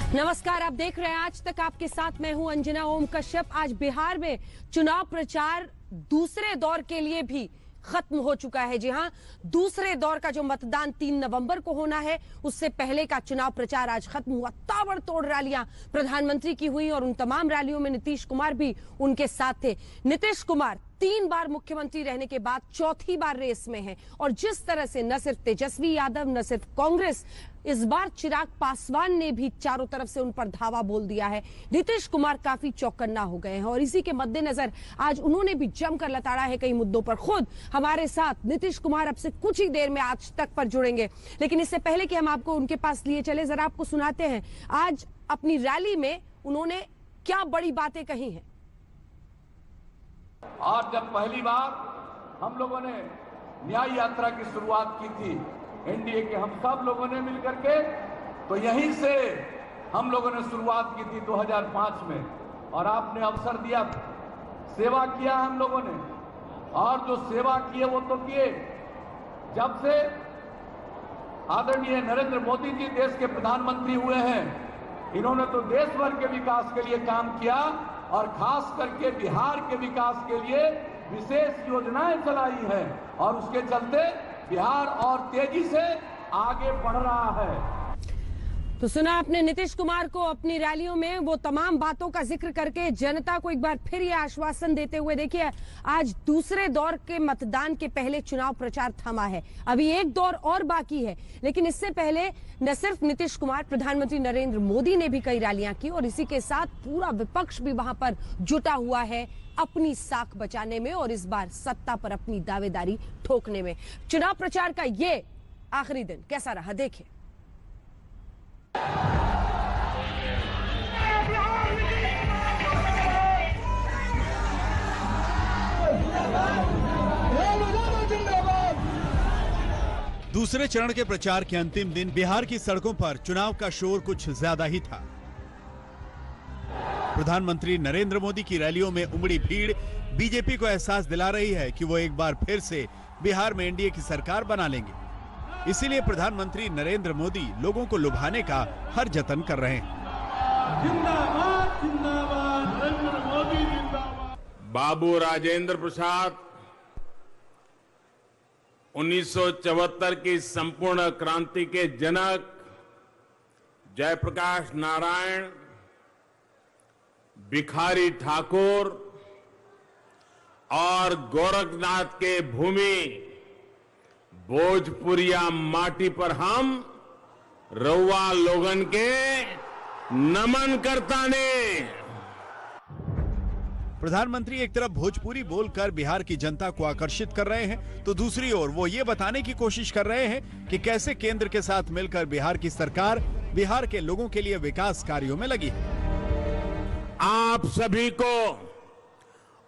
नमस्कार, आप देख रहे हैं आज तक। आपके साथ मैं हूं अंजना ओम कश्यप। आज बिहार में चुनाव प्रचार दूसरे दौर के लिए भी खत्म हो चुका है। जी हां, दूसरे दौर का जो मतदान 3 नवंबर को होना है, उससे पहले का चुनाव प्रचार आज खत्म हुआ। ताबड़तोड़ रैलियां प्रधानमंत्री की हुई और उन तमाम रैलियों में नीतीश कुमार भी उनके साथ थे। नीतीश कुमार 3 बार मुख्यमंत्री रहने के बाद चौथी बार रेस में हैं और जिस तरह से न सिर्फ तेजस्वी यादव, न सिर्फ कांग्रेस, इस बार चिराग पासवान ने भी चारों तरफ से उन पर धावा बोल दिया है। नीतीश कुमार काफी चौकन्ना हो गए हैं और इसी के मद्देनजर आज उन्होंने भी जमकर लताड़ा है कई मुद्दों पर। खुद हमारे साथ नीतीश कुमार अब से कुछ ही देर में आज तक पर जुड़ेंगे, लेकिन इससे पहले कि हम आपको उनके पास लिए चले, जरा आपको सुनाते हैं आज अपनी रैली में उन्होंने क्या बड़ी बातें कही हैं। आज जब पहली बार हम लोगों ने न्याय यात्रा की शुरुआत की थी, एनडीए के हम सब लोगों ने मिलकर के, तो यहीं से हम लोगों ने शुरुआत की थी 2005 में, और आपने अवसर दिया, सेवा किया हम लोगों ने, और जो सेवा किए वो तो किए। जब से आदरणीय नरेंद्र मोदी जी देश के प्रधानमंत्री हुए हैं, इन्होंने तो देश भर के विकास के लिए काम किया और खास करके बिहार के विकास के लिए विशेष योजनाएं चलाई हैं और उसके चलते बिहार और तेजी से आगे बढ़ रहा है। तो सुना आपने नीतीश कुमार को अपनी रैलियों में वो तमाम बातों का जिक्र करके जनता को एक बार फिर ये आश्वासन देते हुए। देखिए, आज दूसरे दौर के मतदान के पहले चुनाव प्रचार थमा है, अभी एक दौर और बाकी है, लेकिन इससे पहले न सिर्फ नीतीश कुमार, प्रधानमंत्री नरेंद्र मोदी ने भी कई रैलियां की और इसी के साथ पूरा विपक्ष भी वहां पर जुटा हुआ है अपनी साख बचाने में और इस बार सत्ता पर अपनी दावेदारी ठोकने में। चुनाव प्रचार का ये आखिरी दिन कैसा रहा, देखिए। दूसरे चरण के प्रचार के अंतिम दिन बिहार की सड़कों पर चुनाव का शोर कुछ ज्यादा ही था। प्रधानमंत्री नरेंद्र मोदी की रैलियों में उमड़ी भीड़ बीजेपी को एहसास दिला रही है कि वो एक बार फिर से बिहार में एनडीए की सरकार बना लेंगे। इसीलिए प्रधानमंत्री नरेंद्र मोदी लोगों को लुभाने का हर जतन कर रहे हैं। जिंदाबाद जिंदाबाद नरेंद्र मोदी जिंदाबाद। बाबू राजेंद्र प्रसाद 1974 की संपूर्ण क्रांति के जनक, जयप्रकाश नारायण, भिखारी ठाकुर और गोरखनाथ के भूमि भोजपुरिया माटी पर हम रउआ लोगन के नमन करता ने। प्रधानमंत्री एक तरफ भोजपुरी बोलकर बिहार की जनता को आकर्षित कर रहे हैं, तो दूसरी ओर वो ये बताने की कोशिश कर रहे हैं कि कैसे केंद्र के साथ मिलकर बिहार की सरकार बिहार के लोगों के लिए विकास कार्यों में लगी है। आप सभी को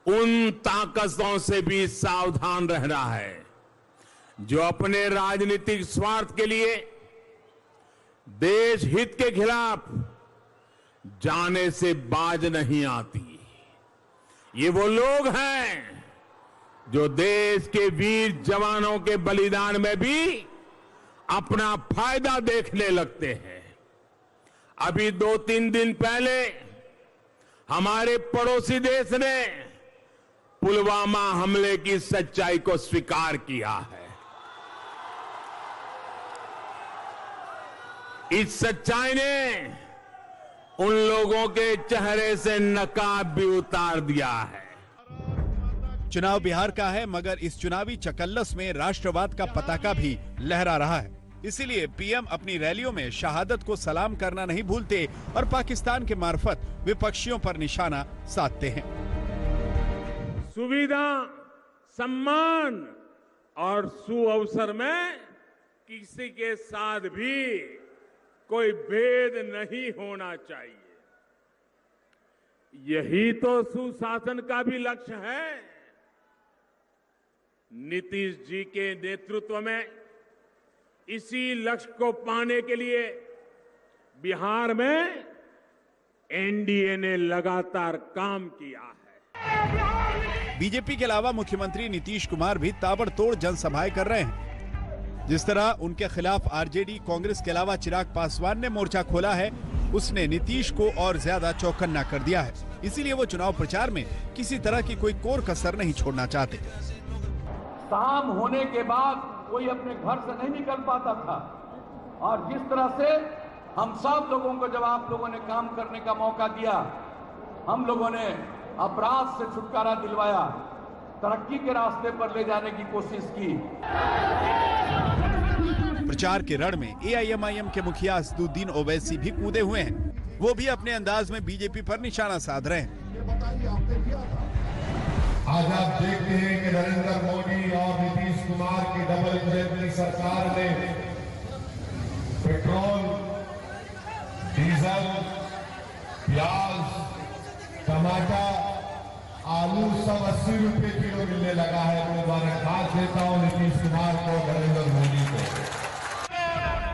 उन ताकतों से भी सावधान रहना है जो अपने राजनीतिक स्वार्थ के लिए देश हित के खिलाफ जाने से बाज नहीं आती। ये वो लोग हैं जो देश के वीर जवानों के बलिदान में भी अपना फायदा देखने लगते हैं। अभी 2-3 दिन पहले हमारे पड़ोसी देश ने पुलवामा हमले की सच्चाई को स्वीकार किया है। इस सच्चाई ने उन लोगों के चेहरे से नकाब भी उतार दिया है। चुनाव बिहार का है, मगर इस चुनावी चकल्लस में राष्ट्रवाद का पताका भी लहरा रहा है। इसीलिए पीएम अपनी रैलियों में शहादत को सलाम करना नहीं भूलते और पाकिस्तान के मार्फत विपक्षियों पर निशाना साधते हैं। सुविधा, सम्मान और सुअवसर में किसी के साथ भी कोई भेद नहीं होना चाहिए। यही तो सुशासन का भी लक्ष्य है। नीतीश जी के नेतृत्व में इसी लक्ष्य को पाने के लिए बिहार में एनडीए ने लगातार काम किया है। बीजेपी के अलावा मुख्यमंत्री नीतीश कुमार भी ताबड़तोड़ जनसभाएं कर रहे हैं। जिस तरह उनके खिलाफ आरजेडी, कांग्रेस के अलावा चिराग पासवान ने मोर्चा खोला है, उसने नीतीश को और ज्यादा चौकन्ना कर दिया है। इसीलिए वो चुनाव प्रचार में किसी तरह की कोई कोर कसर नहीं छोड़ना चाहते। शाम होने के बाद कोई अपने घर से नहीं निकल पाता था, और जिस तरह से हम सब लोगों को जब आप लोगों ने काम करने का मौका दिया, हम लोगों ने अपराध से छुटकारा दिलवाया, तरक्की के रास्ते पर ले जाने की कोशिश की। प्रचार के रण में AIMIM के मुखिया असदुद्दीन ओवैसी भी कूदे हुए हैं। वो भी अपने अंदाज में बीजेपी पर निशाना साध रहे हैं। आज आप देखते हैं कि नरेंद्र मोदी और नीतीश कुमार की डबल इंजन की सरकार ने पेट्रोल, डीजल, प्याज, टमाटर, आलू सब 80 रुपए किलो मिलने लगा है। मैं मुबारकबाद देता हूं नीतीश कुमार को, नरेंद्र मोदी को।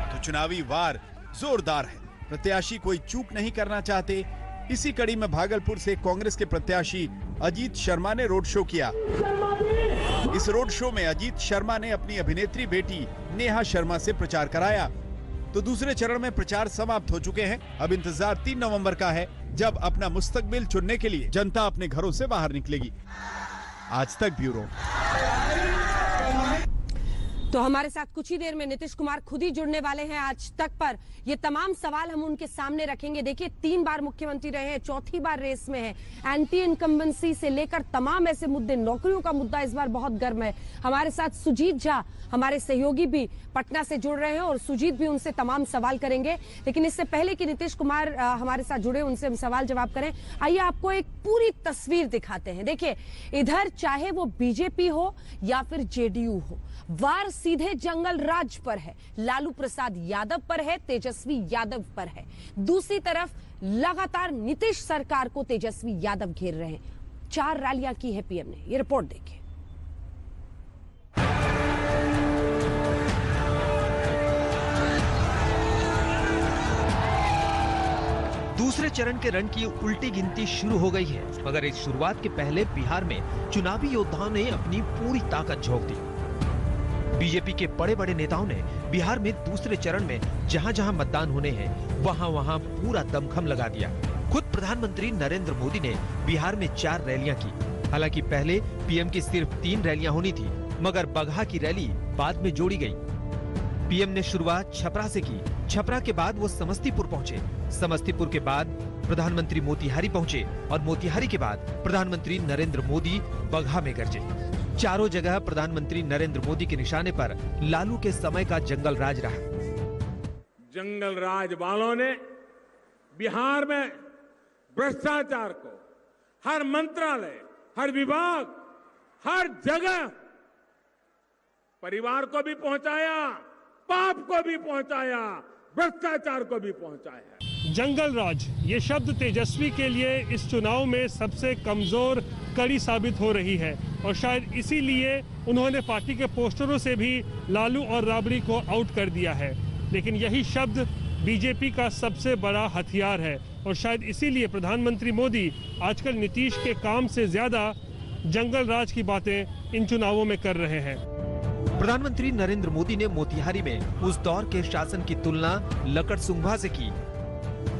तो चुनावी वार जोरदार है, प्रत्याशी कोई चूक नहीं करना चाहते। इसी कड़ी में भागलपुर से कांग्रेस के प्रत्याशी अजीत शर्मा ने रोड शो किया। इस रोड शो में अजीत शर्मा ने अपनी अभिनेत्री बेटी नेहा शर्मा से प्रचार कराया। तो दूसरे चरण में प्रचार समाप्त हो चुके हैं। अब इंतजार 3 नवंबर का है, जब अपना मुस्तकबिल चुनने के लिए जनता अपने घरों से बाहर निकलेगी। आज तक ब्यूरो। तो हमारे साथ कुछ ही देर में नीतीश कुमार खुद ही जुड़ने वाले हैं आज तक पर। ये तमाम सवाल हम उनके सामने रखेंगे। देखिए, 3 बार मुख्यमंत्री रहे हैं, 4थी बार रेस में है। एंटी इनकम्बेंसी से लेकर तमाम ऐसे मुद्दे, नौकरियों का मुद्दा इस बार बहुत गर्म है। हमारे साथ सुजीत झा, हमारे सहयोगी भी पटना से जुड़ रहे हैं और सुजीत भी उनसे तमाम सवाल करेंगे। लेकिन इससे पहले कि नीतीश कुमार हमारे साथ जुड़े, उनसे हम सवाल जवाब करें, आइए आपको एक पूरी तस्वीर दिखाते हैं। देखिए, इधर चाहे वो बीजेपी हो या फिर जेडीयू हो, वार सीधे जंगल राज पर है। लालू प्रसाद यादव पर है, तेजस्वी यादव पर है। दूसरी तरफ लगातार नीतीश सरकार को तेजस्वी यादव घेर रहे हैं। 4 रैलियां की है पीएम ने, ये रिपोर्ट देखिए। दूसरे चरण के रण की उल्टी गिनती शुरू हो गई है, मगर इस शुरुआत के पहले बिहार में चुनावी योद्धाओं ने अपनी पूरी ताकत झोंक दी। बीजेपी के बड़े बड़े नेताओं ने बिहार में दूसरे चरण में जहां जहां मतदान होने हैं, वहां वहां पूरा दमखम लगा दिया। खुद प्रधानमंत्री नरेंद्र मोदी ने बिहार में 4 रैलियां की। हालांकि पहले पीएम की सिर्फ 3 रैलियां होनी थी, मगर बगहा की रैली बाद में जोड़ी गई। पीएम ने शुरुआत छपरा से की। छपरा के बाद वो समस्तीपुर पहुंचे। समस्तीपुर के बाद प्रधानमंत्री मोतिहारी पहुंचे और मोतिहारी के बाद प्रधानमंत्री नरेंद्र मोदी बगहा में गरजे। चारों जगह प्रधानमंत्री नरेंद्र मोदी के निशाने पर लालू के समय का जंगल राज रहा। जंगल राज वालों ने बिहार में भ्रष्टाचार को हर मंत्रालय, हर विभाग, हर जगह परिवार को भी पहुंचाया, पाप को भी पहुंचाया, भ्रष्टाचार को भी पहुंचाया। जंगल राज, ये शब्द तेजस्वी के लिए इस चुनाव में सबसे कमजोर कड़ी साबित हो रही है और शायद इसीलिए उन्होंने पार्टी के पोस्टरों से भी लालू और राबड़ी को आउट कर दिया है। लेकिन यही शब्द बीजेपी का सबसे बड़ा हथियार है और शायद इसीलिए प्रधानमंत्री मोदी आजकल नीतीश के काम से ज्यादा जंगल राज की बातें इन चुनावों में कर रहे हैं। प्रधानमंत्री नरेंद्र मोदी ने मोतिहारी में उस दौर के शासन की तुलना लकड़सुंभा से की।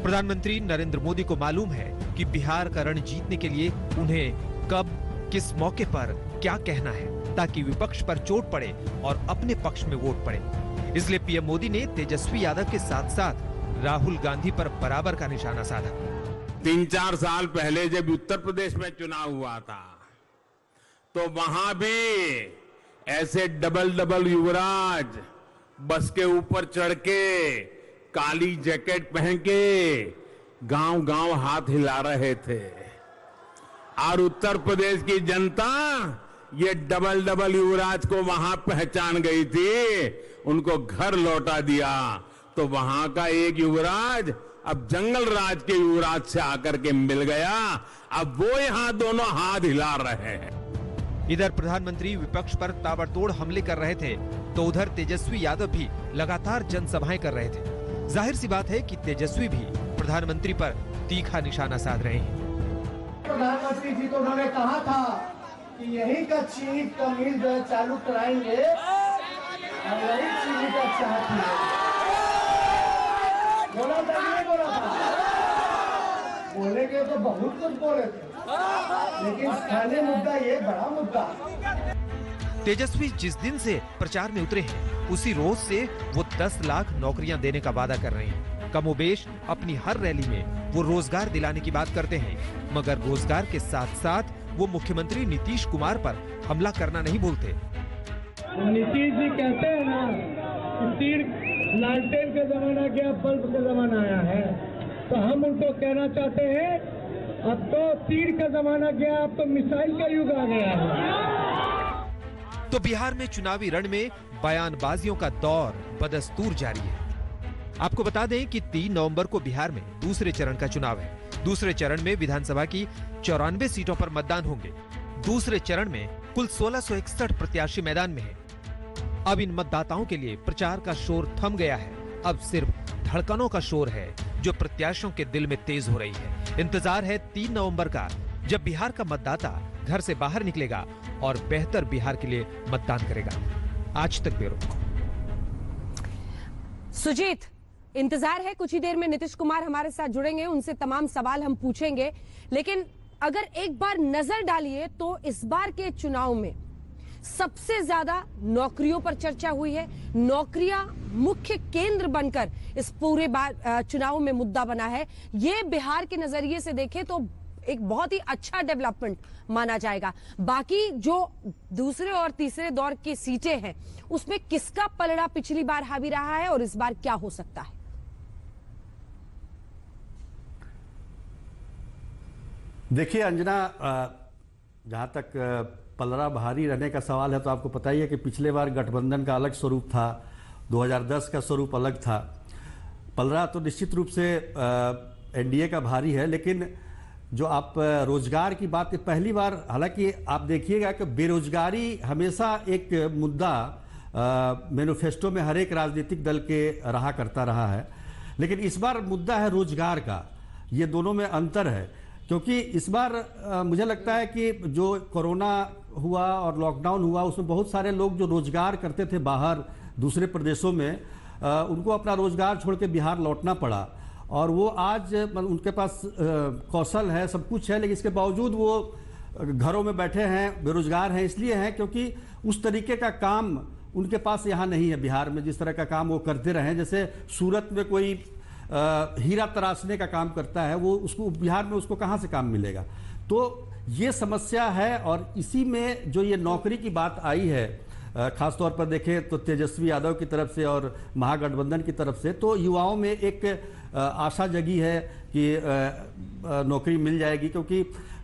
प्रधानमंत्री नरेंद्र मोदी को मालूम है कि बिहार का रण जीतने के लिए उन्हें कब, किस मौके पर क्या कहना है, ताकि विपक्ष पर चोट पड़े और अपने पक्ष में वोट पड़े। इसलिए पीएम मोदी ने तेजस्वी यादव के साथ साथ राहुल गांधी पर बराबर का निशाना साधा। 3-4 साल पहले जब उत्तर प्रदेश में चुनाव हुआ था, तो वहां भी ऐसे डबल युवराज बस के ऊपर चढ़ के, काली जैकेट पहन के गांव-गांव हाथ हिला रहे थे और उत्तर प्रदेश की जनता ये डबल युवराज को वहां पहचान गई थी, उनको घर लौटा दिया। तो वहां का एक युवराज अब जंगल राज के युवराज से आकर के मिल गया। अब वो यहां दोनों हाथ हिला रहे हैं। इधर प्रधानमंत्री विपक्ष पर ताबड़तोड़ हमले कर रहे थे, तो उधर तेजस्वी यादव भी लगातार जनसभाएं कर रहे थे। जाहिर सी बात है कि तेजस्वी भी प्रधानमंत्री पर तीखा निशाना साध रहे हैं। प्रधानमंत्री जी को उन्होंने कहा था कि यही का चीनी का मिल चालू कराएंगे और यही चीनी का चाहती है। बोला था नहीं बोला था? तो बहुत कुछ बोले थे, लेकिन स्थानीय मुद्दा ये बड़ा मुद्दा। तेजस्वी जिस दिन से प्रचार में उतरे हैं, उसी रोज से वो 10 लाख नौकरियां देने का वादा कर रहे हैं। कमोबेश अपनी हर रैली में वो रोजगार दिलाने की बात करते हैं, मगर रोजगार के साथ साथ वो मुख्यमंत्री नीतीश कुमार पर हमला करना नहीं भूलते। नीतीश जी कहते हैं ना कि तीर लालटेन का जमाना गया, बल्ब का जमाना आया है, तो हम उनको कहना चाहते हैं अब तो तीर का जमाना गया, अब तो मिसाइल का युग आ गया है। तो बिहार में चुनावी रण में बयानबाजियों का दौर बदस्तूर जारी है। आपको बता दें कि 3 नवंबर को बिहार में दूसरे चरण का चुनाव है। दूसरे चरण में विधानसभा की 94 सीटों पर मतदान होंगे। दूसरे चरण में कुल 1661 प्रत्याशी मैदान में हैं। अब इन मतदाताओं के लिए प्रचार का शोर थम गया है। अब सिर्फ धड़कनों का शोर है जो प्रत्याशियों के दिल में तेज हो रही है। इंतजार है 3 नवंबर का, जब बिहार का मतदाता घर से बाहर निकलेगा और बेहतर बिहार के लिए मतदान करेगा। आज तक ब्यूरो। सुजीत, इंतजार है, कुछ ही देर में नीतीश कुमार हमारे साथ जुड़ेंगे, उनसे तमाम सवाल हम पूछेंगे। लेकिन अगर एक बार नजर डालिए तो इस बार के चुनाव में सबसे ज्यादा नौकरियों पर चर्चा हुई है। नौकरियां मुख्य केंद्र बनकर इस पूरे बार चुनाव में मुद्दा बना है। ये बिहार के नजरिए से देखें तो एक बहुत ही अच्छा डेवलपमेंट माना जाएगा। बाकी जो दूसरे और तीसरे दौर की सीटें हैं उसमें किसका पलड़ा पिछली बार हावी रहा है और इस बार क्या हो सकता है? देखिए अंजना, जहां तक पलड़ा भारी रहने का सवाल है तो आपको पता ही है कि पिछले बार गठबंधन का अलग स्वरूप था, 2010 का स्वरूप अलग था। पलड़ा तो निश्चित रूप से एनडीए का भारी है, लेकिन जो आप रोजगार की बात, पहली बार, हालांकि आप देखिएगा कि बेरोजगारी हमेशा एक मुद्दा मैनिफेस्टो में हर एक राजनीतिक दल के रहा करता रहा है, लेकिन इस बार मुद्दा है रोजगार का। ये दोनों में अंतर है, क्योंकि इस बार मुझे लगता है कि जो कोरोना हुआ और लॉकडाउन हुआ उसमें बहुत सारे लोग जो रोजगार करते थे बाहर दूसरे प्रदेशों में, उनको अपना रोजगार छोड़ के बिहार लौटना पड़ा। और वो आज उनके पास कौशल है, सब कुछ है, लेकिन इसके बावजूद वो घरों में बैठे हैं, बेरोजगार हैं। इसलिए हैं क्योंकि उस तरीके का काम उनके पास यहाँ नहीं है बिहार में, जिस तरह का काम वो करते रहे। जैसे सूरत में कोई हीरा तराशने का काम करता है, वो उसको बिहार में उसको कहाँ से काम मिलेगा? तो ये समस्या है। और इसी में जो ये नौकरी की बात आई है, खासतौर पर देखें तो तेजस्वी यादव की तरफ से और महागठबंधन की तरफ से, तो युवाओं में एक आशा जगी है कि नौकरी मिल जाएगी, क्योंकि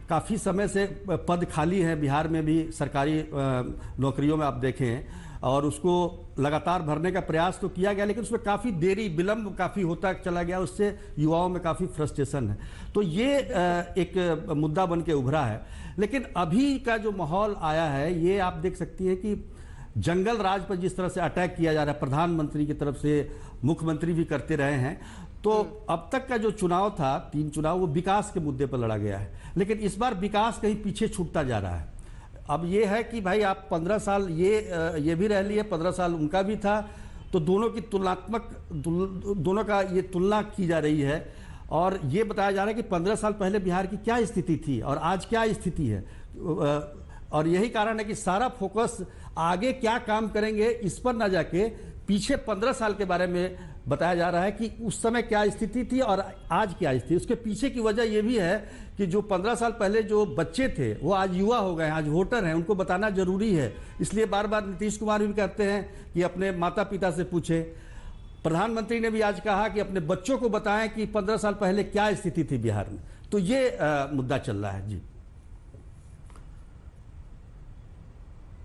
काफ़ी समय से पद खाली हैं बिहार में भी सरकारी नौकरियों में, आप देखें, और उसको लगातार भरने का प्रयास तो किया गया, लेकिन उसमें काफ़ी देरी, विलंब काफ़ी होता चला गया, उससे युवाओं में काफ़ी फ्रस्ट्रेशन है। तो ये एक मुद्दा बन के उभरा है। लेकिन अभी का जो माहौल आया है, ये आप देख सकती है कि जंगल राज पर जिस तरह से अटैक किया जा रहा है, प्रधानमंत्री की तरफ से, मुख्यमंत्री भी करते रहे हैं, तो अब तक का जो चुनाव था, 3 चुनाव, वो विकास के मुद्दे पर लड़ा गया है। लेकिन इस बार विकास कहीं पीछे छूटता जा रहा है। अब ये है कि भाई आप 15 साल ये भी रह लिए, 15 साल उनका भी था, तो दोनों की दोनों का ये तुलना की जा रही है। और ये बताया जा रहा है कि 15 साल पहले बिहार की क्या स्थिति थी और आज क्या स्थिति है। और यही कारण है कि सारा फोकस आगे क्या काम करेंगे इस पर ना जाके पीछे 15 साल के बारे में बताया जा रहा है कि उस समय क्या स्थिति थी और आज क्या स्थिति। उसके पीछे की वजह यह भी है कि जो 15 साल पहले जो बच्चे थे वो आज युवा हो गए हैं, आज वोटर हैं, उनको बताना जरूरी है। इसलिए बार बार नीतीश कुमार भी कहते हैं कि अपने माता पिता से पूछें। प्रधानमंत्री ने भी आज कहा कि अपने बच्चों को बताएं कि 15 साल पहले क्या स्थिति थी बिहार में। तो ये मुद्दा चल रहा है जी।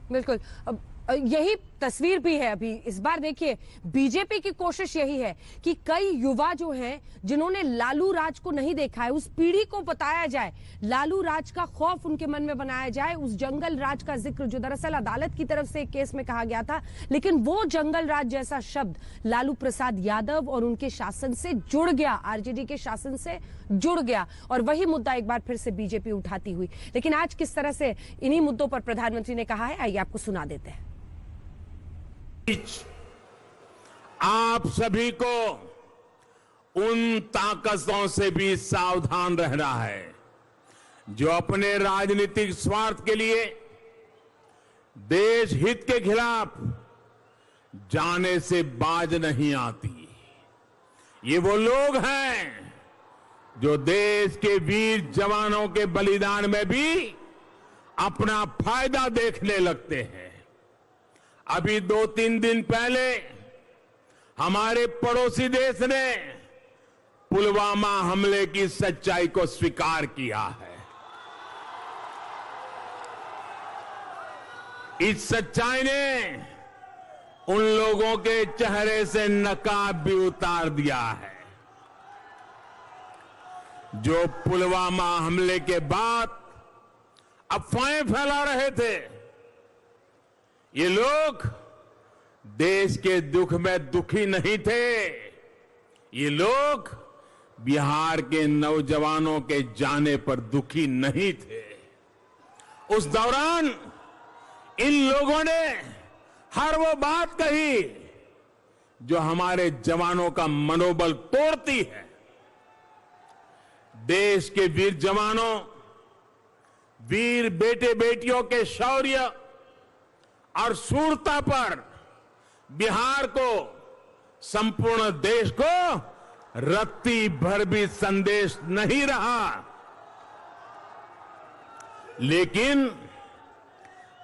बिल्कुल, अब यही तस्वीर भी है। अभी इस बार देखिए बीजेपी की कोशिश यही है कि कई युवा जो हैं जिन्होंने लालू राज को नहीं देखा है, उस पीढ़ी को बताया जाए, लालू राज का खौफ उनके मन में बनाया जाए, उस जंगल राज का जिक्र जो दरअसल अदालत की तरफ से एक केस में कहा गया था, लेकिन वो जंगल राज जैसा शब्द लालू प्रसाद यादव और उनके शासन से जुड़ गया, आरजेडी के शासन से जुड़ गया, और वही मुद्दा एक बार फिर से बीजेपी उठाती हुई। लेकिन आज किस तरह से इन्हीं मुद्दों पर प्रधानमंत्री ने कहा है, आइए आपको सुना देते हैं। आप सभी को उन ताकतों से भी सावधान रहना है जो अपने राजनीतिक स्वार्थ के लिए देश हित के खिलाफ जाने से बाज नहीं आती। ये वो लोग हैं जो देश के वीर जवानों के बलिदान में भी अपना फायदा देखने लगते हैं। अभी 2-3 दिन पहले हमारे पड़ोसी देश ने पुलवामा हमले की सच्चाई को स्वीकार किया है। इस सच्चाई ने उन लोगों के चेहरे से नकाब भी उतार दिया है जो पुलवामा हमले के बाद अफवाहें फैला रहे थे। ये लोग देश के दुख में दुखी नहीं थे। ये लोग बिहार के नौजवानों के जाने पर दुखी नहीं थे। उस दौरान इन लोगों ने हर वो बात कही जो हमारे जवानों का मनोबल तोड़ती है। देश के वीर जवानों, वीर बेटे बेटियों के शौर्य और शूरता पर बिहार को, संपूर्ण देश को रत्ती भर भी संदेश नहीं रहा। लेकिन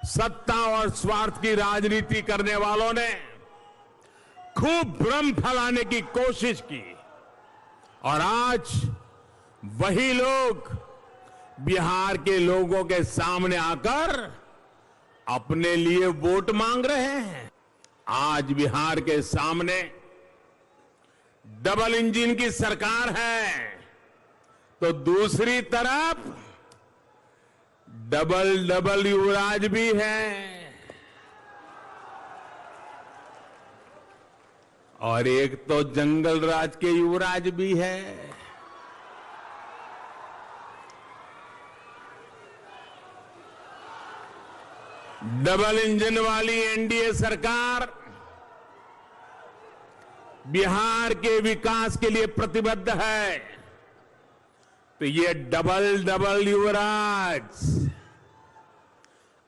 सत्ता और स्वार्थ की राजनीति करने वालों ने खूब भ्रम फैलाने की कोशिश की और आज वही लोग बिहार के लोगों के सामने आकर अपने लिए वोट मांग रहे हैं। आज बिहार के सामने डबल इंजन की सरकार है तो दूसरी तरफ डबल युवराज भी है और एक तो जंगल राज के युवराज भी है। डबल इंजन वाली एनडीए सरकार बिहार के विकास के लिए प्रतिबद्ध है तो ये डबल युवराज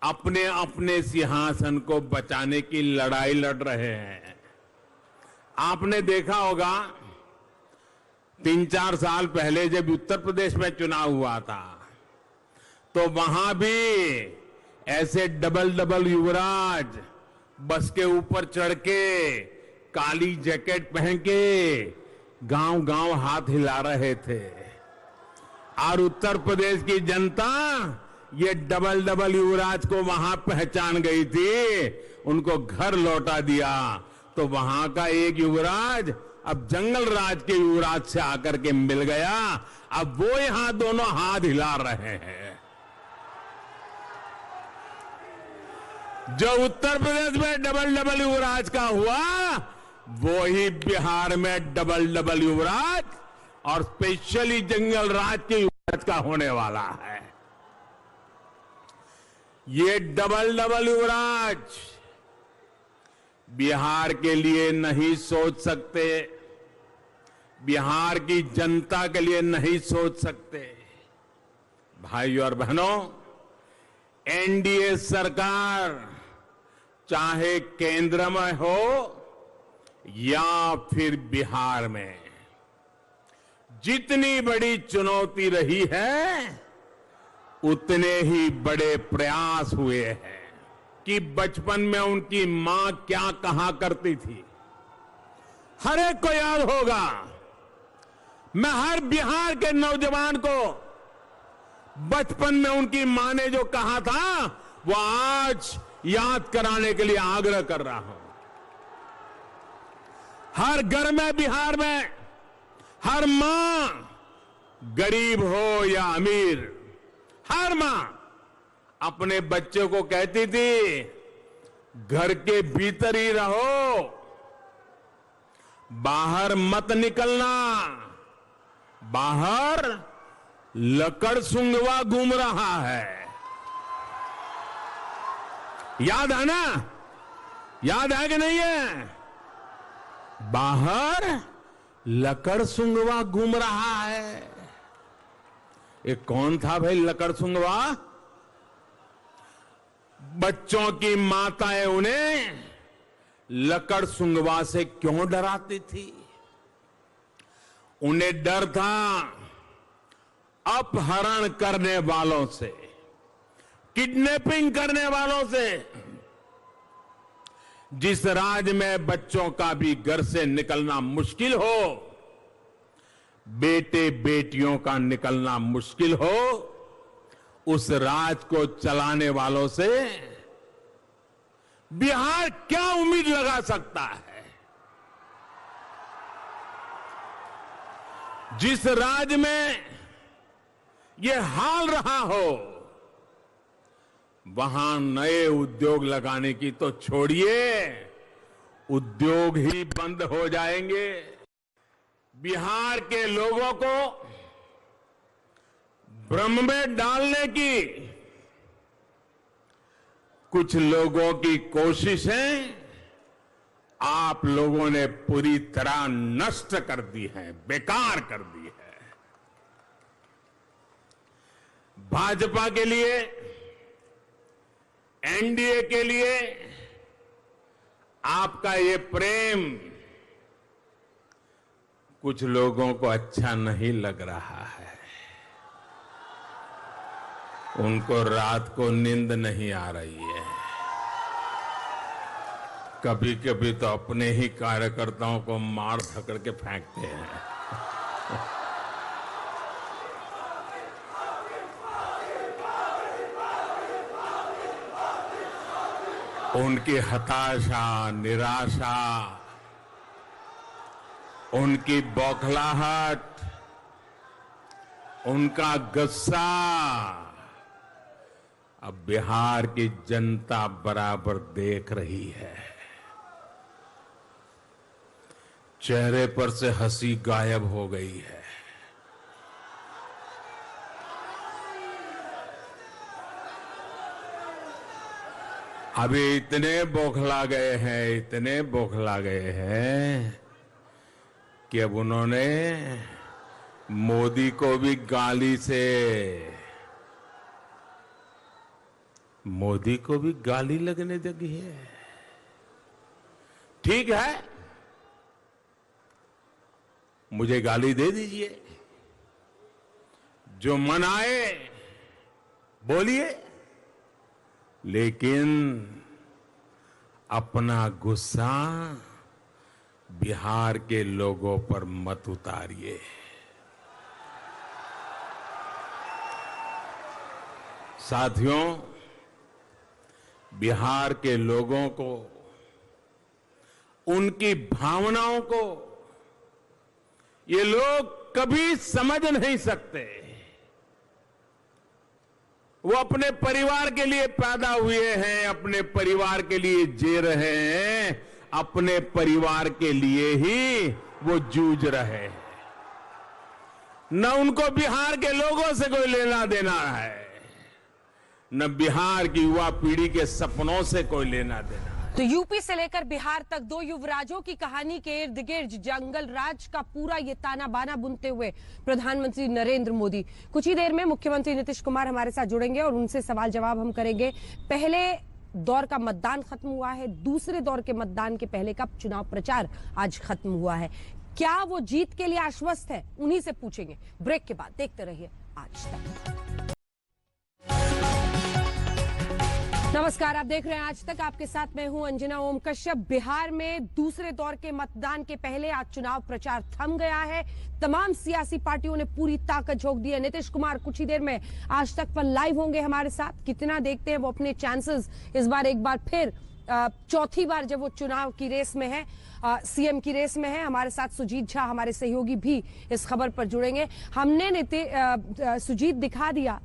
अपने अपने सिंहासन को बचाने की लड़ाई लड़ रहे हैं। आपने देखा होगा 3-4 साल पहले जब उत्तर प्रदेश में चुनाव हुआ था तो वहां भी ऐसे डबल युवराज बस के ऊपर चढ़ के काली जैकेट पहन के गांव हाथ हिला रहे थे और उत्तर प्रदेश की जनता ये डबल युवराज को वहां पहचान गई थी, उनको घर लौटा दिया। तो वहां का एक युवराज अब जंगल राज के युवराज से आकर के मिल गया। अब वो यहां दोनों हाथ हिला रहे हैं। जो उत्तर प्रदेश में डबल युवराज का हुआ वो ही बिहार में डबल युवराज और स्पेशली जंगल राज के युवराज का होने वाला है। ये डबल युवराज बिहार के लिए नहीं सोच सकते, बिहार की जनता के लिए नहीं सोच सकते। भाइयों और बहनों, एनडीए सरकार चाहे केंद्र में हो या फिर बिहार में, जितनी बड़ी चुनौती रही है उतने ही बड़े प्रयास हुए हैं। कि बचपन में उनकी मां क्या कहा करती थी, हर एक को याद होगा। मैं हर बिहार के नौजवान को बचपन में उनकी मां ने जो कहा था वो आज याद कराने के लिए आग्रह कर रहा हूं। हर घर में बिहार में हर मां, गरीब हो या अमीर, हर मां अपने बच्चे को कहती थी घर के भीतर ही रहो, बाहर मत निकलना, बाहर लकड़ सुंगवा घूम रहा है। याद है ना? याद है कि नहीं है? बाहर लकड़ सुंगवा घूम रहा है। ये कौन था भाई लकड़सुंगवा? बच्चों की माताएं उन्हें लकड़सुंगवा से क्यों डराती थी? उन्हें डर था अपहरण करने वालों से, किडनैपिंग करने वालों से। जिस राज्य में बच्चों का भी घर से निकलना मुश्किल हो, बेटे बेटियों का निकलना मुश्किल हो, उस राज्य को चलाने वालों से बिहार क्या उम्मीद लगा सकता है? जिस राज्य में ये हाल रहा हो, वहां नए उद्योग लगाने की तो छोड़िए, उद्योग ही बंद हो जाएंगे। बिहार के लोगों को भ्रम में डालने की कुछ लोगों की कोशिशें आप लोगों ने पूरी तरह नष्ट कर दी है, बेकार कर दी है। भाजपा के लिए, एनडीए के लिए आपका ये प्रेम कुछ लोगों को अच्छा नहीं लग रहा है। उनको रात को नींद नहीं आ रही है। कभी कभी तो अपने ही कार्यकर्ताओं को मार धकड़ के फेंकते हैं। उनकी हताशा, निराशा, उनकी बौखलाहट, उनका गुस्सा अब बिहार की जनता बराबर देख रही है। चेहरे पर से हंसी गायब हो गई है। अभी इतने बौखला गए हैं, इतने बौखला गए हैं कि अब उन्होंने मोदी को भी गाली लगने लगी है। ठीक है, मुझे गाली दे दीजिए, जो मन आए बोलिए, लेकिन अपना गुस्सा बिहार के लोगों पर मत उतारिए। साथियों, बिहार के लोगों को, उनकी भावनाओं को ये लोग कभी समझ नहीं सकते। वो अपने परिवार के लिए पैदा हुए हैं, अपने परिवार के लिए जी रहे हैं, अपने परिवार के लिए ही वो जूझ रहे हैं। न उनको बिहार के लोगों से कोई लेना देना है, न बिहार की युवा पीढ़ी के सपनों से कोई लेना देना है। तो यूपी से लेकर बिहार तक दो युवराजों की कहानी के इर्द गिर्द जंगल राज का पूरा ये ताना बाना बुनते हुए प्रधानमंत्री नरेंद्र मोदी। कुछ ही देर में मुख्यमंत्री नीतीश कुमार हमारे साथ जुड़ेंगे और उनसे सवाल जवाब हम करेंगे। पहले दौर का मतदान खत्म हुआ है, दूसरे दौर के मतदान के पहले का चुनाव प्रचार आज खत्म हुआ है। क्या वो जीत के लिए आश्वस्त है? उन्हीं से पूछेंगे ब्रेक के बाद। देखते रहिए आज तक। नमस्कार, आप देख रहे हैं आज तक। आपके साथ मैं हूं अंजना ओम कश्यप। बिहार में दूसरे दौर के मतदान के पहले आज चुनाव प्रचार थम गया है। तमाम सियासी पार्टियों ने पूरी ताकत झोंक दी है। नीतीश कुमार कुछ ही देर में आज तक पर लाइव होंगे हमारे साथ। कितना देखते हैं वो अपने चांसेस इस बार एक बार फिर चौथी बार जब वो चुनाव की रेस में है, सीएम की रेस में है। हमारे साथ सुजीत झा हमारे सहयोगी भी इस खबर पर जुड़ेंगे। हमने सुजीत दिखा दिया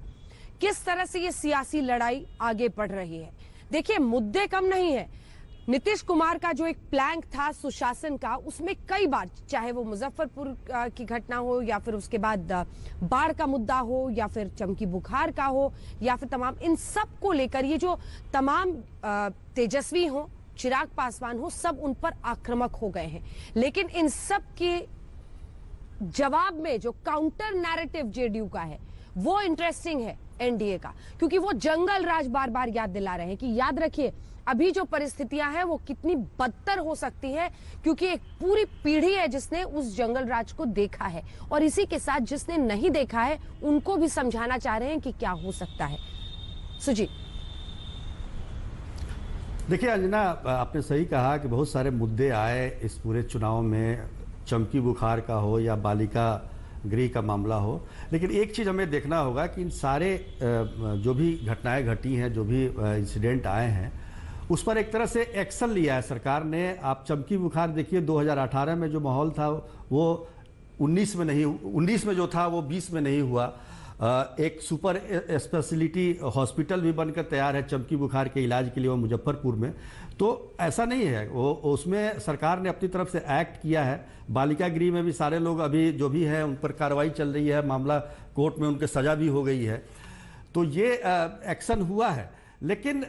किस तरह से ये सियासी लड़ाई आगे बढ़ रही है। देखिए, मुद्दे कम नहीं है। नीतीश कुमार का जो एक प्लान था सुशासन का, उसमें कई बार, चाहे वो मुजफ्फरपुर की घटना हो या फिर उसके बाद बाढ़ का मुद्दा हो या फिर चमकी बुखार का हो या फिर तमाम, इन सब को लेकर ये जो तमाम तेजस्वी हो, चिराग पासवान हो, सब उन पर आक्रामक हो गए हैं। लेकिन इन सब के जवाब में जो काउंटर नैरेटिव जेडीयू का है वो इंटरेस्टिंग है एनडीए का, क्योंकि वो जंगल राज बार बार याद दिला रहे हैं कि याद रखिए अभी जो परिस्थितियां हैं वो कितनी बदतर हो सकती है, क्योंकि एक पूरी पीढ़ी है जिसने उस जंगल राज को देखा है, और इसी के साथ जिसने नहीं देखा है उनको भी समझाना चाह रहे हैं कि क्या हो सकता है। सुजीत, देखिए अंजना, आपने सही कहा कि बहुत सारे मुद्दे आए इस पूरे चुनाव में, चमकी बुखार का हो या बालिका गृह का मामला हो, लेकिन एक चीज़ हमें देखना होगा कि इन सारे जो भी घटनाएं घटी हैं, जो भी इंसिडेंट आए हैं, उस पर एक तरह से एक्शन लिया है सरकार ने। आप चमकी बुखार देखिए, 2018 में जो माहौल था वो 19 में जो था वो 20 में नहीं हुआ। एक सुपर स्पेशलिटी हॉस्पिटल भी बनकर तैयार है चमकी बुखार के इलाज के लिए, वो मुजफ्फरपुर में। तो ऐसा नहीं है, वो उसमें सरकार ने अपनी तरफ से एक्ट किया है। बालिका गृह में भी सारे लोग अभी जो भी हैं उन पर कार्रवाई चल रही है, मामला कोर्ट में उनके सजा भी हो गई है। तो ये एक्शन हुआ है। लेकिन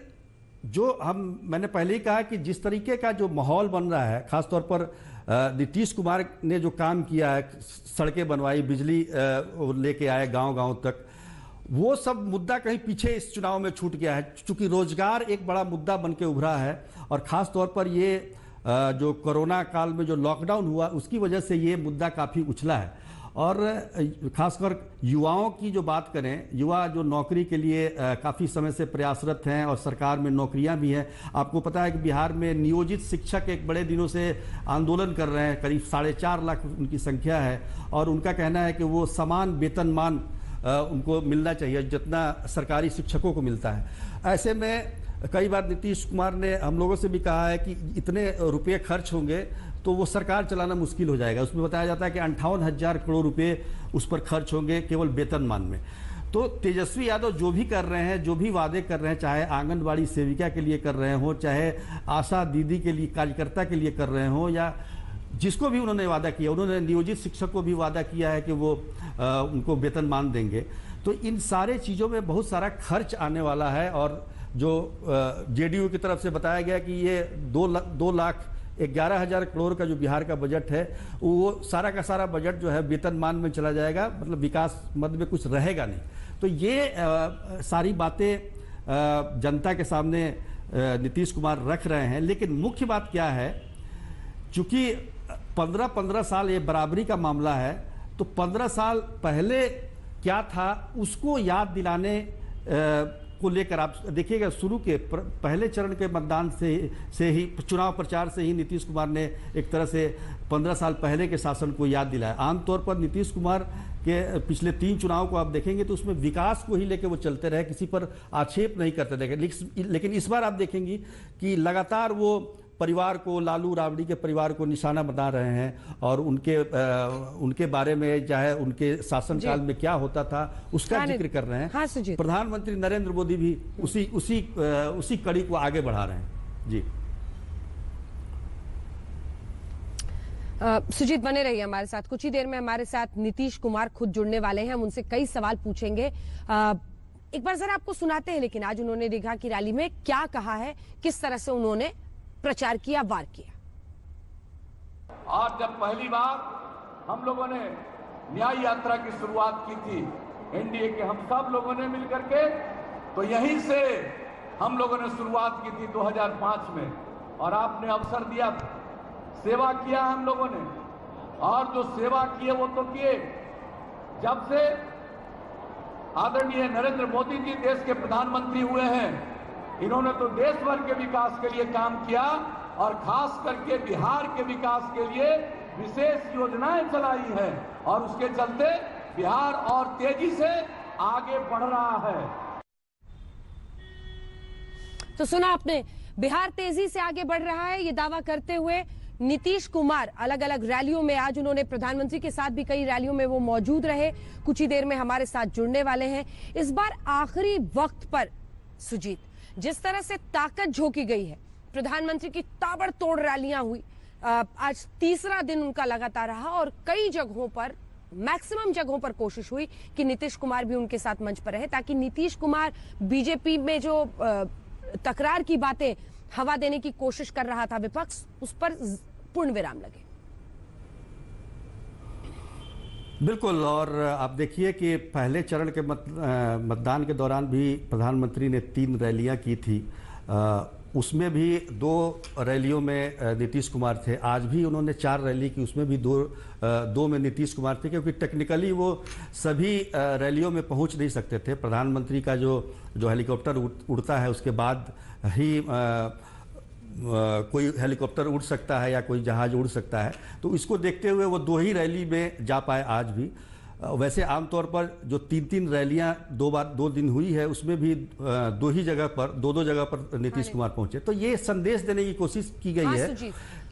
जो मैंने पहले ही कहा कि जिस तरीके का जो माहौल बन रहा है, खासतौर पर नीतीश कुमार ने जो काम किया है, सड़कें बनवाई, बिजली लेके आए गांव-गांव तक, वो सब मुद्दा कहीं पीछे इस चुनाव में छूट गया है। चूंकि रोजगार एक बड़ा मुद्दा बन के उभरा है, और खास तौर पर ये जो कोरोना काल में जो लॉकडाउन हुआ उसकी वजह से ये मुद्दा काफ़ी उछला है। और खासकर युवाओं की जो बात करें, युवा जो नौकरी के लिए काफ़ी समय से प्रयासरत हैं और सरकार में नौकरियां भी हैं। आपको पता है कि बिहार में नियोजित शिक्षक एक बड़े दिनों से आंदोलन कर रहे हैं, करीब 4.5 लाख उनकी संख्या है, और उनका कहना है कि वो समान वेतनमान उनको मिलना चाहिए जितना सरकारी शिक्षकों को मिलता है। ऐसे में कई बार नीतीश कुमार ने हम लोगों से भी कहा है कि इतने रुपये खर्च होंगे तो वो सरकार चलाना मुश्किल हो जाएगा। उसमें बताया जाता है कि 58,000 करोड़ रुपए उस पर खर्च होंगे केवल वेतनमान में। तो तेजस्वी यादव जो भी कर रहे हैं, जो भी वादे कर रहे हैं, चाहे आंगनबाड़ी सेविका के लिए कर रहे हो, चाहे आशा दीदी के लिए, कार्यकर्ता के लिए कर रहे हो, या जिसको भी उन्होंने वादा किया, उन्होंने नियोजित शिक्षक को भी वादा किया है कि वो उनको वेतनमान देंगे। तो इन सारे चीज़ों में बहुत सारा खर्च आने वाला है। और जो जेडीयू की तरफ से बताया गया कि ये 2,11,000 करोड़ का जो बिहार का बजट है, वो सारा का सारा बजट जो है वेतनमान में चला जाएगा, मतलब विकास मद में कुछ रहेगा नहीं। तो ये सारी बातें जनता के सामने नीतीश कुमार रख रहे हैं। लेकिन मुख्य बात क्या है, चूंकि 15 साल ये बराबरी का मामला है, तो 15 साल पहले क्या था उसको याद दिलाने को लेकर आप देखिएगा, शुरू के पहले चरण के मतदान से ही, चुनाव प्रचार से ही नीतीश कुमार ने एक तरह से 15 साल पहले के शासन को याद दिलाया। आमतौर पर नीतीश कुमार के पिछले 3 चुनाव को आप देखेंगे तो उसमें विकास को ही लेकर वो चलते रहे, किसी पर आक्षेप नहीं करते रहे। लेकिन इस बार आप देखेंगे कि लगातार वो परिवार को, लालू राबड़ी के परिवार को निशाना बना रहे हैं, और उनके बारे में चाहे उनके शासनकाल में क्या होता था उसका जिक्र कर रहे हैं। हाँ, प्रधानमंत्री नरेंद्र मोदी भी उसी कड़ी को आगे बढ़ा रहे हैं। जी सुजीत, बने रहिए हमारे साथ। कुछ ही देर में हमारे साथ नीतीश कुमार खुद जुड़ने वाले हैं, हम उनसे कई सवाल पूछेंगे। एक बार जरा आपको सुनाते हैं, लेकिन आज उन्होंने दीघा की रैली में क्या कहा है, किस तरह से उन्होंने प्रचार किया, वार किया। आज जब पहली बार हम लोगों ने न्याय यात्रा की शुरुआत की थी एनडीए के हम सब लोगों ने मिलकर के, तो यहीं से हम लोगों ने शुरुआत की थी 2005 में, और आपने अवसर दिया, सेवा किया हम लोगों ने, और जो सेवा किए वो तो किए। जब से आदरणीय नरेंद्र मोदी जी देश के प्रधानमंत्री हुए हैं, इन्होंने तो देश भर के विकास के लिए काम किया, और खास करके बिहार के विकास के लिए विशेष योजनाएं चलाई है, और उसके चलते बिहार और तेजी से आगे बढ़ रहा है। तो सुना आपने, बिहार तेजी से आगे बढ़ रहा है, ये दावा करते हुए नीतीश कुमार अलग अलग रैलियों में, आज उन्होंने प्रधानमंत्री के साथ भी कई रैलियों में वो मौजूद रहे, कुछ ही देर में हमारे साथ जुड़ने वाले हैं। इस बार आखिरी वक्त पर सुजीत, जिस तरह से ताकत झोंकी गई है, प्रधानमंत्री की ताबड़तोड़ रैलियां हुई, आज तीसरा दिन उनका लगातार रहा, और कई जगहों पर, मैक्सिमम जगहों पर कोशिश हुई कि नीतीश कुमार भी उनके साथ मंच पर रहे, ताकि नीतीश कुमार बीजेपी में जो तकरार की बातें हवा देने की कोशिश कर रहा था विपक्ष, उस पर पूर्ण विराम लगे। बिल्कुल। और आप देखिए कि पहले चरण के मतदान के दौरान भी प्रधानमंत्री ने 3 रैलियां की थी। उसमें भी 2 रैलियों में नीतीश कुमार थे। आज भी उन्होंने 4 रैली की, उसमें भी 2 में नीतीश कुमार थे, क्योंकि टेक्निकली वो सभी रैलियों में पहुंच नहीं सकते थे। प्रधानमंत्री का जो हेलीकॉप्टर उड़ता है उसके बाद ही कोई हेलीकॉप्टर उड़ सकता है या कोई जहाज उड़ सकता है, तो इसको देखते हुए वो 2 ही रैली में जा पाए आज भी। वैसे आमतौर पर जो 3 रैलियां 2 दिन हुई है, उसमें भी 2 जगह पर नीतीश कुमार पहुंचे। तो ये संदेश देने की कोशिश की गई है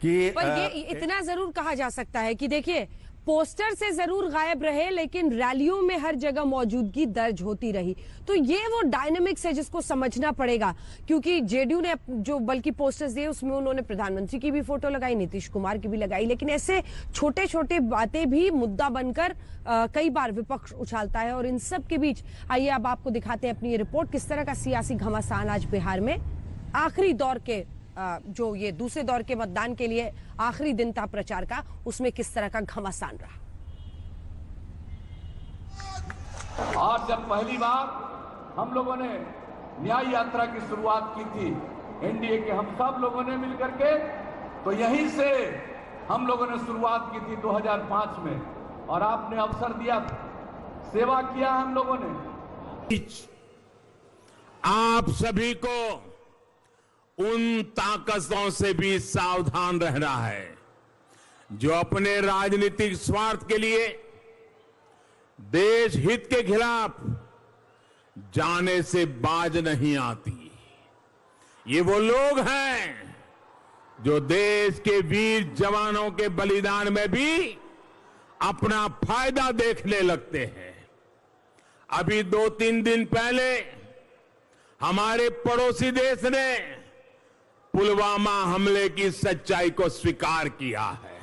कि पर ये इतना जरूर कहा जा सकता है कि देखिए, पोस्टर से जरूर गायब रहे लेकिन रैलियों में हर जगह मौजूदगी दर्ज होती रही। तो ये वो डायनामिक्स है जिसको समझना पड़ेगा, क्योंकि जेडीयू ने जो बल्कि पोस्टर्स दिए उसमें उन्होंने प्रधानमंत्री की भी फोटो लगाई, नीतीश कुमार की भी लगाई, लेकिन ऐसे छोटे छोटे बातें भी मुद्दा बनकर कई बार विपक्ष उछालता है। और इन सब के बीच आइए अब आपको दिखाते हैं अपनी ये रिपोर्ट, किस तरह का सियासी घमासान आज बिहार में आखिरी दौर के जो ये दूसरे दौर के मतदान के लिए आखिरी दिन था प्रचार का, उसमें किस तरह का घमासान रहा। आज जब पहली बार हम लोगों ने न्याय यात्रा की शुरुआत की थी एनडीए के हम सब लोगों ने मिलकर के, तो यहीं से हम लोगों ने शुरुआत की थी 2005 में, और आपने अवसर दिया, सेवा किया हम लोगों ने। आप सभी को उन ताकतों से भी सावधान रहना है जो अपने राजनीतिक स्वार्थ के लिए देश हित के खिलाफ जाने से बाज नहीं आती। ये वो लोग हैं जो देश के वीर जवानों के बलिदान में भी अपना फायदा देखने लगते हैं। अभी 2-3 दिन पहले हमारे पड़ोसी देश ने पुलवामा हमले की सच्चाई को स्वीकार किया है।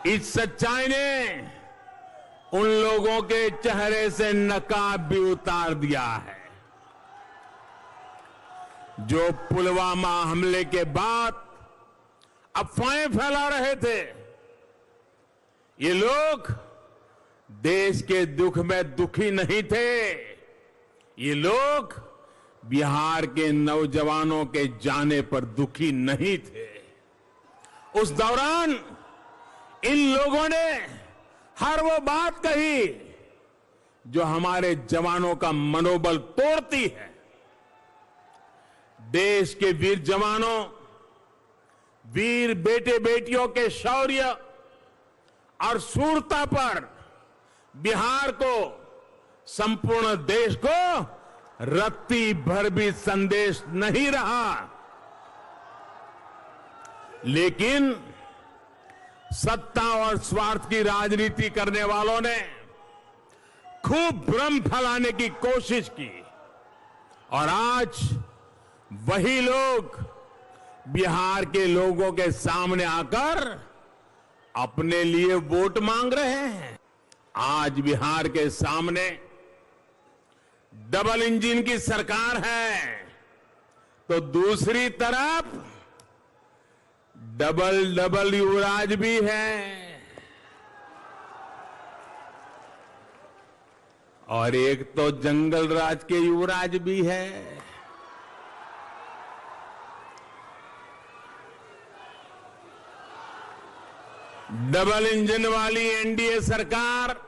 इस सच्चाई ने उन लोगों के चेहरे से नकाब भी उतार दिया है जो पुलवामा हमले के बाद अफवाहें फैला रहे थे। ये लोग देश के दुख में दुखी नहीं थे, ये लोग बिहार के नौजवानों के जाने पर दुखी नहीं थे। उस दौरान इन लोगों ने हर वो बात कही जो हमारे जवानों का मनोबल तोड़ती है। देश के वीर जवानों, वीर बेटे बेटियों के शौर्य और शूरता पर बिहार को, संपूर्ण देश को रत्ती भर भी संदेश नहीं रहा। लेकिन सत्ता और स्वार्थ की राजनीति करने वालों ने खूब भ्रम फैलाने की कोशिश की, और आज वही लोग बिहार के लोगों के सामने आकर अपने लिए वोट मांग रहे हैं। आज बिहार के सामने डबल इंजन की सरकार है, तो दूसरी तरफ डबल युवराज भी है, और एक तो जंगल राज के युवराज भी है। डबल इंजन वाली एनडीए सरकार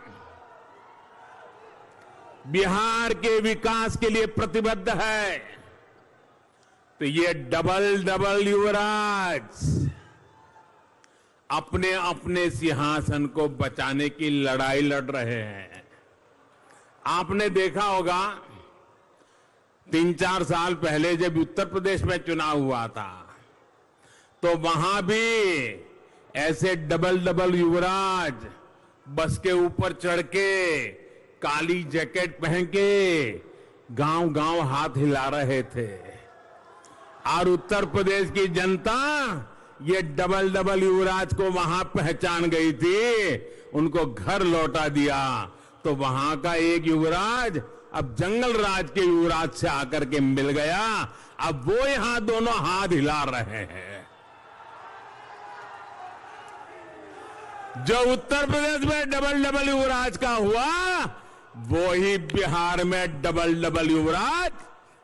बिहार के विकास के लिए प्रतिबद्ध है, तो ये डबल युवराज अपने अपने सिंहासन को बचाने की लड़ाई लड़ रहे हैं। आपने देखा होगा 3-4 साल पहले जब उत्तर प्रदेश में चुनाव हुआ था, तो वहां भी ऐसे डबल युवराज बस के ऊपर चढ़ के काली जैकेट पहन के गांव हाथ हिला रहे थे, और उत्तर प्रदेश की जनता ये डबल युवराज को वहां पहचान गई थी, उनको घर लौटा दिया। तो वहां का एक युवराज अब जंगल राज के युवराज से आकर के मिल गया, अब वो यहां दोनों हाथ हिला रहे हैं। जो उत्तर प्रदेश में डबल युवराज का हुआ, वो ही बिहार में डबल युवराज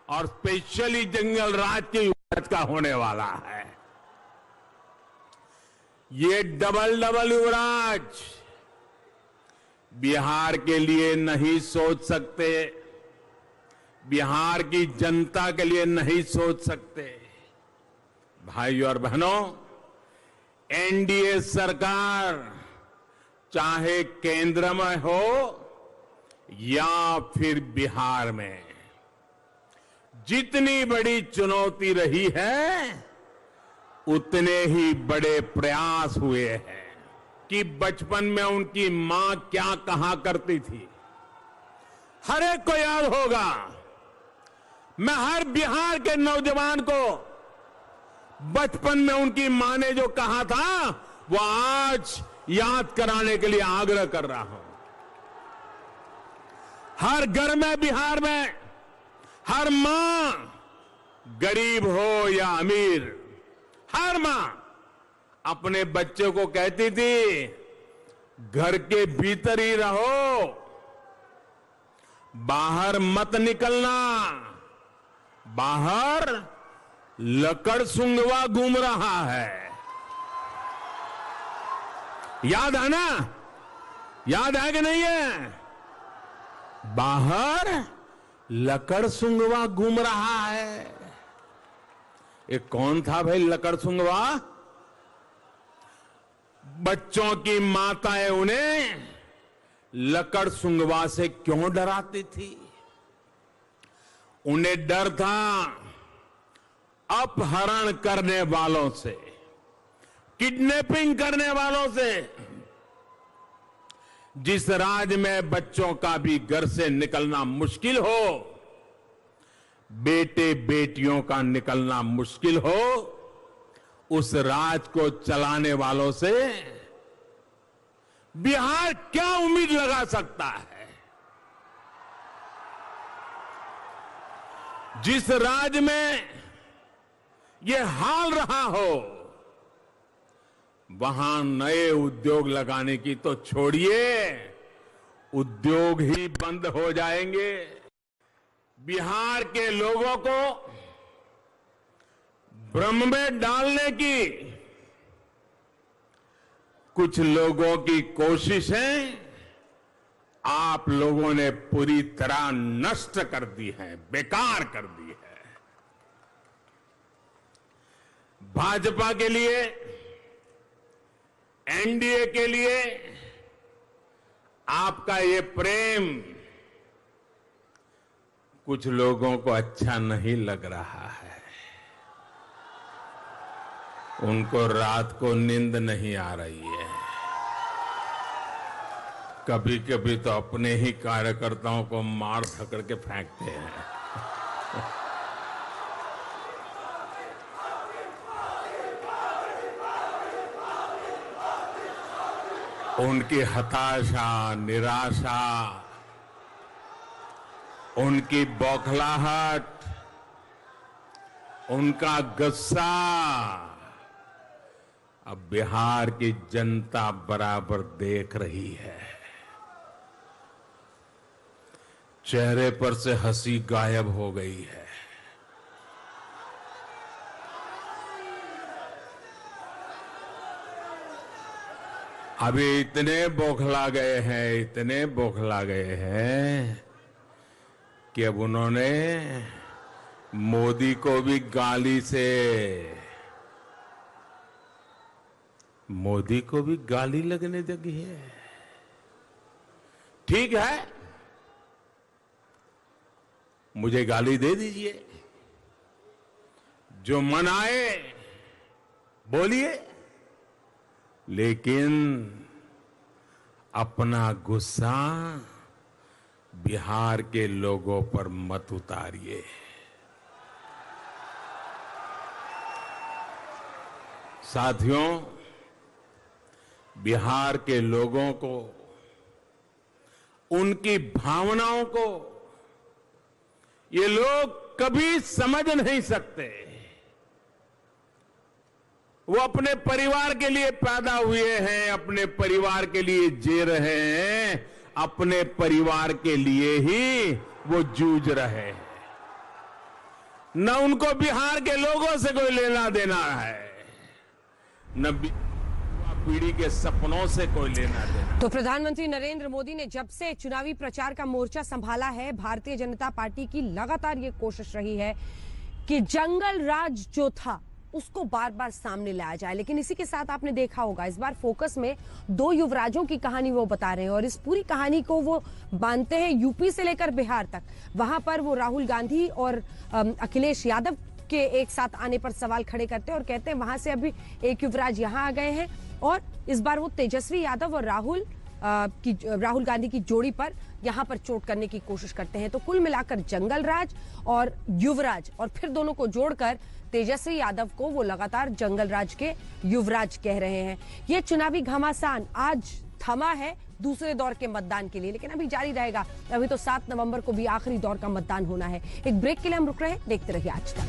और स्पेशली जंगल राज के युवराज का होने वाला है। ये डबल युवराज बिहार के लिए नहीं सोच सकते, बिहार की जनता के लिए नहीं सोच सकते। भाइयों और बहनों, एनडीए सरकार चाहे केंद्र में हो या फिर बिहार में, जितनी बड़ी चुनौती रही है उतने ही बड़े प्रयास हुए हैं। कि बचपन में उनकी मां क्या कहा करती थी, हर एक को याद होगा। मैं हर बिहार के नौजवान को बचपन में उनकी मां ने जो कहा था वो आज याद कराने के लिए आग्रह कर रहा हूं। हर घर में बिहार में हर मां, गरीब हो या अमीर, हर मां अपने बच्चे को कहती थी घर के भीतर ही रहो, बाहर मत निकलना, बाहर लकड़ सुंगवा घूम रहा है। याद है ना? याद है कि नहीं है? बाहर लकड़ सुंगवा घूम रहा है। ये कौन था भाई लकड़ सुंगवा? बच्चों की माताएं उन्हें लकड़ सुंगवा से क्यों डराती थी? उन्हें डर था अपहरण करने वालों से, किडनैपिंग करने वालों से। जिस राज्य में बच्चों का भी घर से निकलना मुश्किल हो, बेटे बेटियों का निकलना मुश्किल हो, उस राज को चलाने वालों से बिहार क्या उम्मीद लगा सकता है? जिस राज्य में ये हाल रहा हो, वहां नए उद्योग लगाने की तो छोड़िए, उद्योग ही बंद हो जाएंगे। बिहार के लोगों को भ्रम में डालने की कुछ लोगों की कोशिशें आप लोगों ने पूरी तरह नष्ट कर दी है, बेकार कर दी है। भाजपा के लिए, एनडीए के लिए आपका ये प्रेम कुछ लोगों को अच्छा नहीं लग रहा है। उनको रात को नींद नहीं आ रही है। कभी कभी तो अपने ही कार्यकर्ताओं को मार धकड़ के फेंकते हैं। उनकी हताशा, निराशा, उनकी बौखलाहट, उनका गुस्सा अब बिहार की जनता बराबर देख रही है। चेहरे पर से हंसी गायब हो गई है। अभी इतने बौखला गए हैं, इतने बौखला गए हैं कि अब उन्होंने मोदी को भी गाली लगने लगी है। ठीक है, मुझे गाली दे दीजिए, जो मन आए बोलिए, लेकिन अपना गुस्सा बिहार के लोगों पर मत उतारिए। साथियों, बिहार के लोगों को, उनकी भावनाओं को ये लोग कभी समझ नहीं सकते। वो अपने परिवार के लिए पैदा हुए हैं, अपने परिवार के लिए जी रहे हैं, अपने परिवार के लिए ही वो जूझ रहे हैं। न उनको बिहार के लोगों से कोई लेना देना है, न पीढ़ी के सपनों से कोई लेना देना। तो प्रधानमंत्री नरेंद्र मोदी ने जब से चुनावी प्रचार का मोर्चा संभाला है, भारतीय जनता पार्टी की लगातार ये कोशिश रही है कि जंगल राज जो था उसको बार बार सामने लाया जाए। लेकिन इसी के साथ आपने देखा होगा इस बार फोकस में दो युवराजों की कहानी वो बता रहे हैं और इस पूरी कहानी को वो बांधते हैं यूपी से लेकर बिहार तक। वहां पर वो राहुल गांधी और अखिलेश यादव के एक साथ आने पर सवाल खड़े करते हैं और कहते हैं वहां से अभी एक युवराज यहां आ गए हैं और इस बार वो तेजस्वी यादव और राहुल गांधी की जोड़ी पर यहां पर चोट करने की कोशिश करते हैं। तो कुल मिलाकर जंगल राज और युवराज और फिर दोनों को जोड़कर तेजस्वी यादव को वो लगातार जंगल राज के युवराज कह रहे हैं। ये चुनावी घमासान आज थमा है दूसरे दौर के मतदान के लिए, लेकिन अभी जारी रहेगा। अभी तो 7 नवंबर को भी आखिरी दौर का मतदान होना है। एक ब्रेक के लिए हम रुक रहे हैं, देखते रहिए आज तक।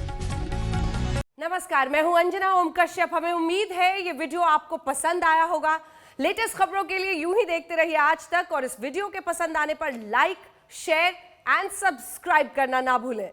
नमस्कार, मैं हूं अंजना ओम कश्यप। हमें उम्मीद है ये वीडियो आपको पसंद आया होगा। लेटेस्ट खबरों के लिए यूं ही देखते रहिए आज तक और इस वीडियो के पसंद आने पर लाइक, शेयर एंड सब्सक्राइब करना ना भूलें।